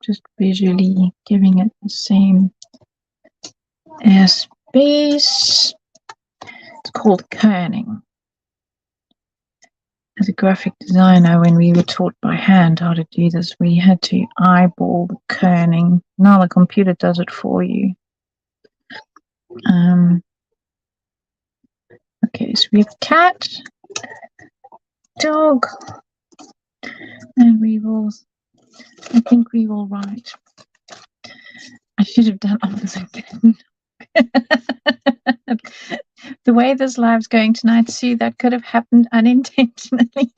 Just visually giving it the same as base. It's called kerning. as a graphic designer, when we were taught by hand how to do this, we had to eyeball the kerning. Now the computer does it for you. Okay, so we have cat, dog, and I think we will write. I should have done opposite. The way this live's going tonight, Sue, that could have happened unintentionally.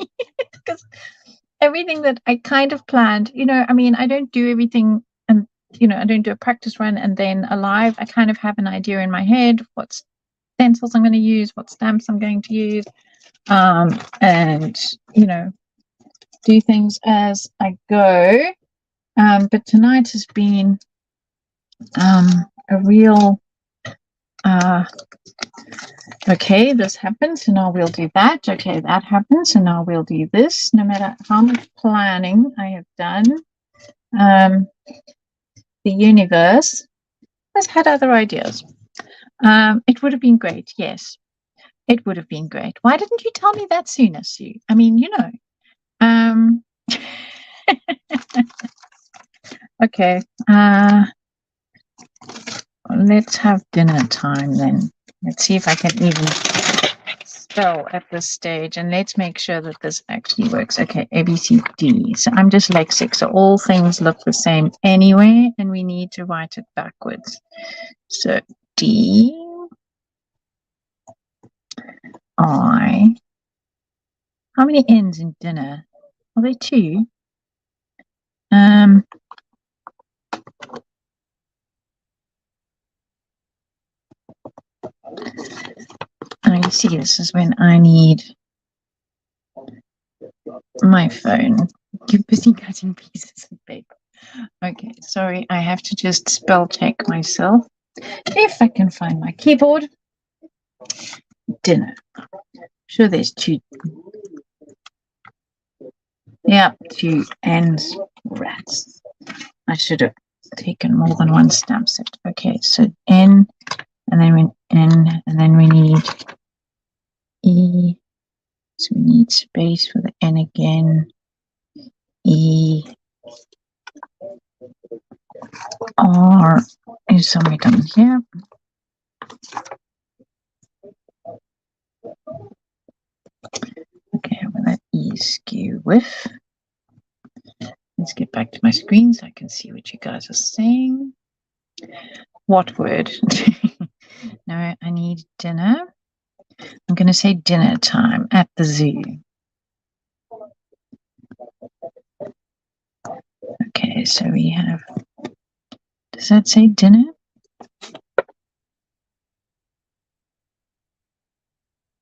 Because everything that I kind of planned, I mean, I don't do everything, and I don't do a practice run and then a live. I kind of have an idea in my head what stencils I'm going to use, what stamps I'm going to use, and do things as I go. But tonight has been a real okay, this happens, so now we'll do that. Okay, that happens, so now we'll do this. No matter how much planning I have done, the universe has had other ideas. It would have been great, yes. It would have been great. Why didn't you tell me that sooner, Sue? I mean, okay. Let's have dinner time then. Let's see if I can even spell at this stage, and let's make sure that this actually works. Okay, A, B, C, D. So I'm dyslexic, so all things look the same anyway, and we need to write it backwards. So D, I. How many N's in dinner? Are there 2? And you see, this is when I need my phone. You're busy cutting pieces of paper. Okay, sorry, I have to just spell check myself. If I can find my keyboard. Dinner. Sure, there's 2. Yeah, 2 N's. Rats. I should have taken more than one stamp set. Okay, so N, and then N, and then we need E. So we need space for the N again. E. R is somewhere down here. Okay, with that E skew with. Let's get back to my screen so I can see what you guys are saying. What word? No, I need dinner. I'm going to say dinner time at the zoo. Okay, so we have, does that say dinner?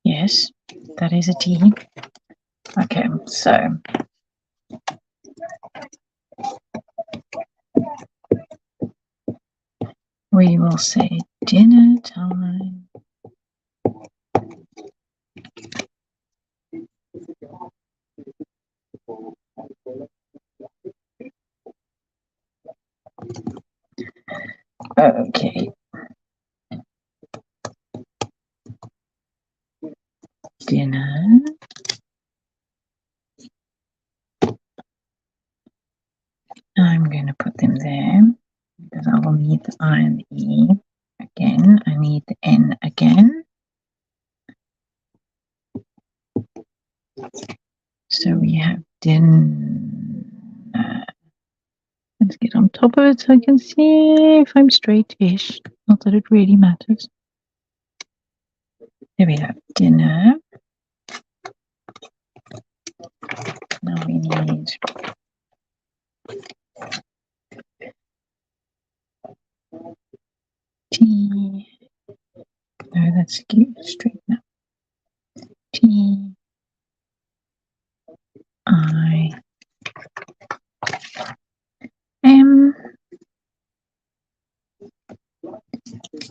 Yes, that is a T. Okay, so we will say dinner time. Okay. Dinner. I'm going to put them there because I will need the I and the E again. I need the N again. So we have dinner. Let's get on top of it so I can see if I'm straight-ish. Not that it really matters. There we have dinner. Now we need T. No, that's straight now. T. I. M.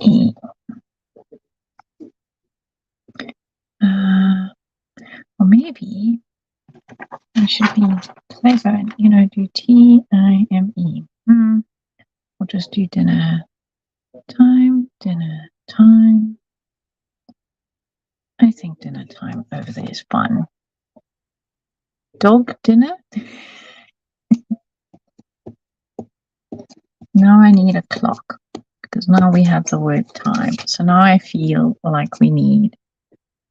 E. Or maybe I should be clever and, do T-I-M-E. Or just do dinner time. I think dinner time over there is fun. Dog dinner? Now I need a clock because now we have the word time. So now I feel like we need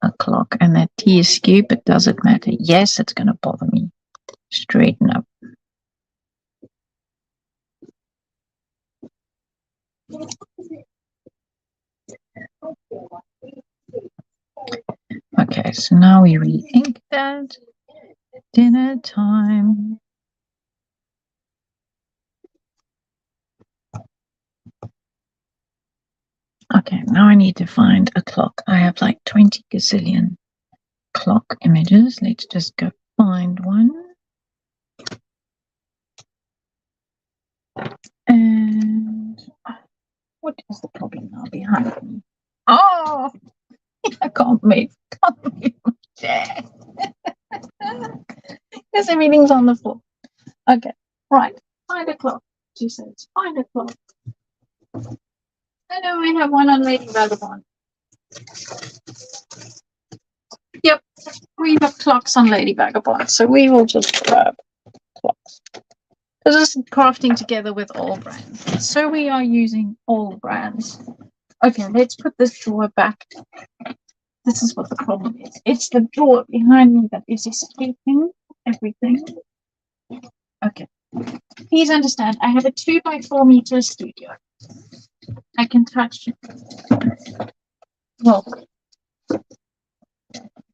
a clock. And that T is skewed, but does it matter? Yes, it's going to bother me. Straighten up. Okay, so now we re-ink that. Dinner time. Okay, now I need to find a clock. I have like 20 gazillion clock images. Let's just go find one. And what is the problem now behind me? Oh, I can't move my chair. Because everything's on the floor. Okay, right. Find a clock. She says, find a clock. I know I have one on Lady Vagabond. Yep, we have clocks on Lady Vagabond, so we will just grab clocks. This is crafting together with all brands. So we are using all brands. Okay, let's put this drawer back. This is what the problem is. It's the drawer behind me that is escaping everything. Okay. Please understand, I have a 2x4 meter studio. I can touch, well, I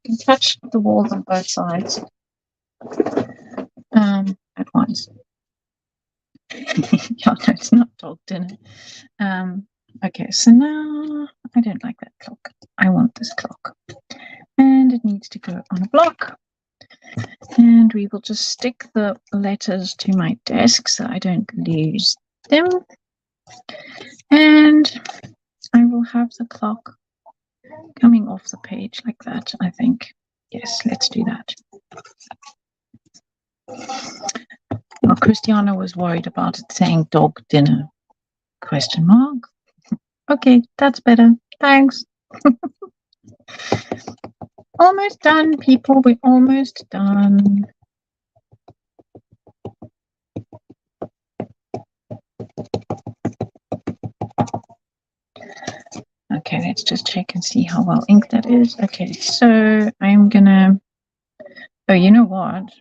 can touch the walls on both sides at once. Yeah, no, it's not dog dinner. Okay, so now I don't like that clock. I want this clock. And it needs to go on a block. And we will just stick the letters to my desk so I don't lose them. And I will have the clock coming off the page like that, I think. Yes, let's do that. Well, Christiana was worried about it saying dog dinner, question mark. Okay, that's better. Thanks. Almost done, people. We're almost done. Okay, let's just check and see how well inked that is. Okay, so I'm gonna, oh, you know what?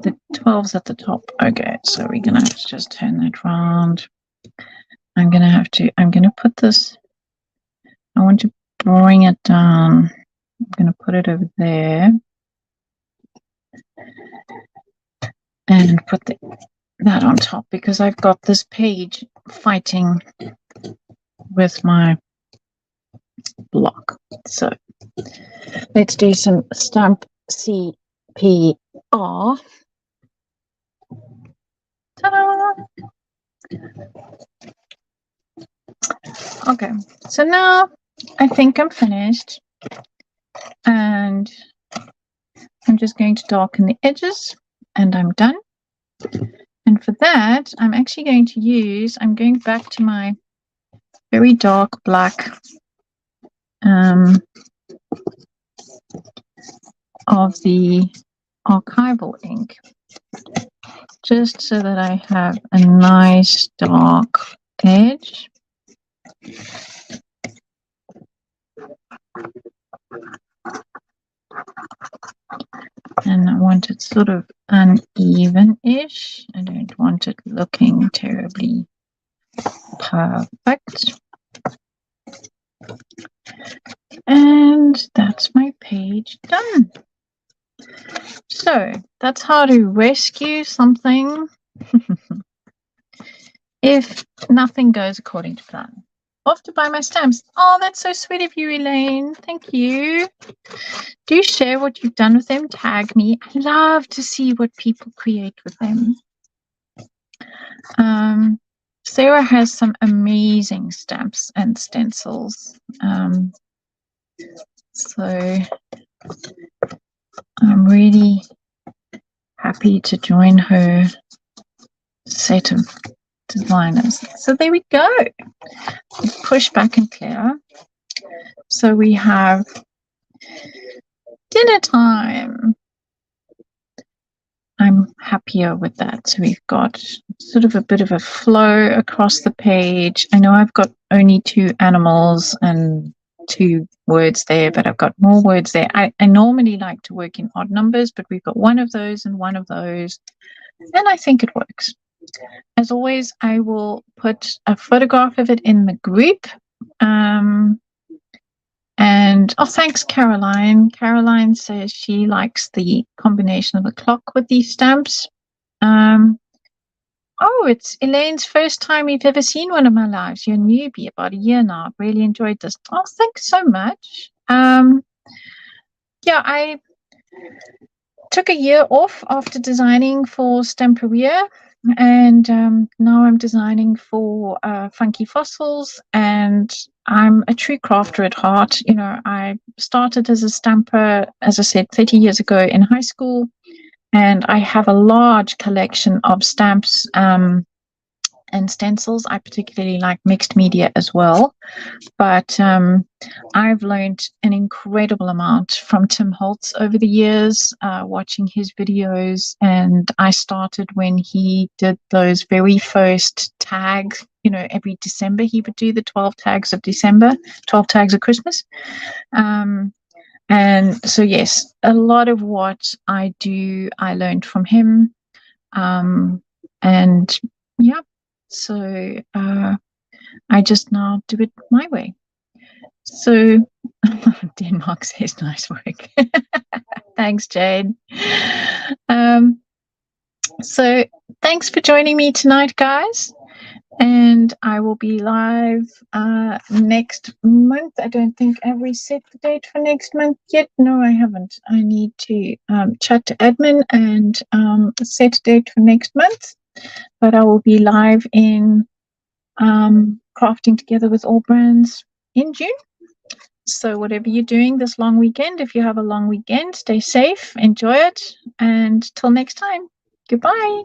The 12's at the top. Okay, so we're gonna have to just turn that around. I'm gonna put this, I want to bring it down. I'm gonna put it over there. And put that on top because I've got this page fighting with my block. So let's do some stamp CPR. Ta-da! Okay, so now I think I'm finished, and I'm just going to darken the edges, and I'm done. And for that, I'm actually going to use, I'm going back to my very dark black of the archival ink, just so that I have a nice dark edge. And I want it sort of uneven-ish. I don't want it looking terribly perfect. And that's my page done. So that's how to rescue something if nothing goes according to plan. Off to buy my stamps. Oh, that's so sweet of you, Elaine. Thank you. Do share what you've done with them. Tag me. I love to see what people create with them. Sarah has some amazing stamps and stencils. So I'm really happy to join her set of designers. So there we go. Push back and clear. So we have dinner time. I'm happier with that. So we've got sort of a bit of a flow across the page. I know I've got only 2 animals and 2 words there, but I've got more words there. I normally like to work in odd numbers, but we've got 1 of those and 1 of those, and I think it works. As always, I will put a photograph of it in the group. And thanks, Caroline. Caroline says she likes the combination of the clock with these stamps. It's Elaine's first time you've ever seen one of my lives. You're a newbie, about a year now. I've really enjoyed this. Thanks so much. I took a year off after designing for Stamperia, and now I'm designing for Funky Fossils, and I'm a true crafter at heart. I started as a stamper, as I said, 30 years ago in high school, and I have a large collection of stamps and stencils. I particularly like mixed media as well, but I've learned an incredible amount from Tim Holtz over the years, watching his videos. And I started when he did those very first tags. Every December he would do the 12 tags of December, 12 tags of Christmas. And so, yes, a lot of what I do, I learned from him. And yeah, so I just now do it my way. So Denmark says nice work. Thanks, Jade. So thanks for joining me tonight, guys. And I will be live next month. I don't think I've reset the date for next month yet. No, I haven't. I need to chat to admin and set a date for next month. But I will be live in Crafting Together with All Brands in June. So whatever you're doing this long weekend, if you have a long weekend, stay safe, enjoy it, and till next time, goodbye.